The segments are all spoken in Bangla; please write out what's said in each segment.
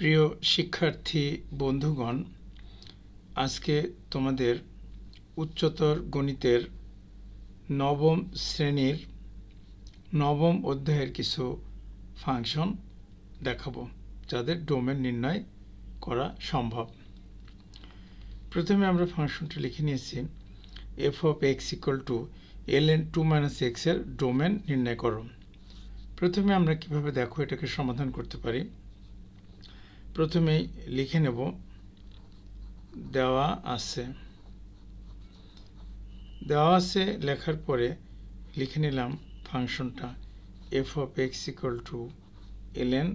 প্রিয় শিক্ষার্থী বন্ধুগণ, আজকে তোমাদের উচ্চতর গণিতের নবম শ্রেণীর নবম অধ্যায়ের কিছু ফাংশন দেখাবো যাদের ডোমেন নির্ণয় করা সম্ভব। প্রথমে আমরা ফাংশনটি লিখে নিয়েছি f of x equal to ln 2 - x এর ডোমেন নির্ণয় করো। প্রথমে আমরা কিভাবে দেখো এটাকে সমাধান করতে পারি। প্রথমেই লিখে নেব দেওয়া আছে লেখার পরে লিখে নিলাম ফাংশনটা f of x equal to ln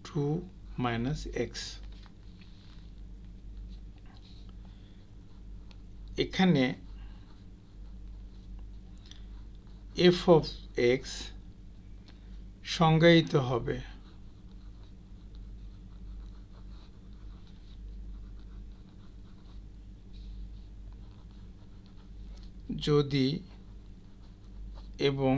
2 - x। এখানে f of x সংজ্ঞায়িত হবে যদি এবং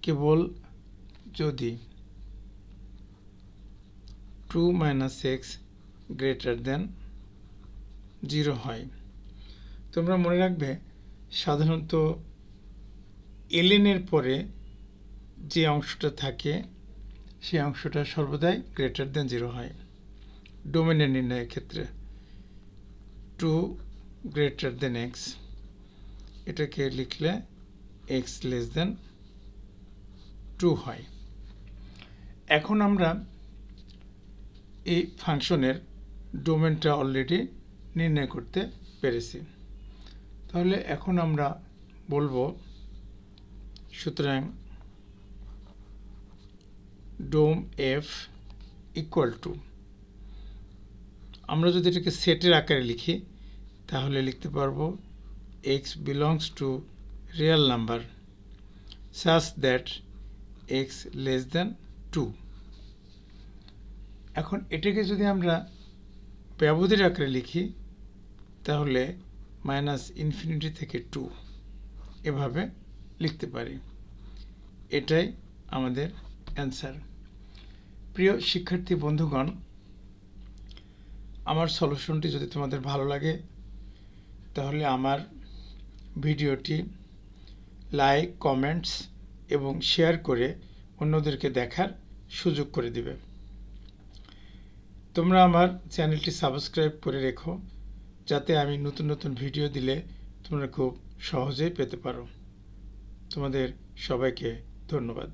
কেবল যদি 2 - x greater than 0 হয়। তোমরা মনে রাখবে সাধারণত ln এর পরে যে অংশটা থাকে সেই অংশটা সর্বদাই greater than 0 হয় ডোমেনের নির্ণয়ের ক্ষেত্রে। 2 greater than x এটাকে লিখলে x less than 2 হয়। এখন আমরা এই ফাংশনের ডোমেনটা অলরেডি নির্ণয় করতে পেরেছি। তাহলে এখন আমরা বলবো সুতরাং ডোম f ইকুয়াল টু, আমরা যদি এটাকে সেটের আকারে লিখি তাহলে লিখতে পারবো x belongs to real number such that x less than 2। এখন এটাকে যদি আমরা ব্যবধির আকারে লিখি তাহলে -∞ থেকে 2 এভাবে লিখতে পারি। এটাই আমাদের অ্যান্সার। প্রিয় শিক্ষার্থী বন্ধুগণ, আমার সলিউশনটি যদি তোমাদের ভালো লাগে তাহলে আমার ভিডিওটি লাইক, কমেন্টস এবং শেয়ার করে অন্যদেরকে দেখার সুযোগ করে দিবে। তোমরা আমার চ্যানেলটি সাবস্ক্রাইব করে রেখো যাতে আমি নতুন নতুন ভিডিও দিলে তোমরা খুব সহজেই পেতে পারো। তোমাদের সবাইকে ধন্যবাদ।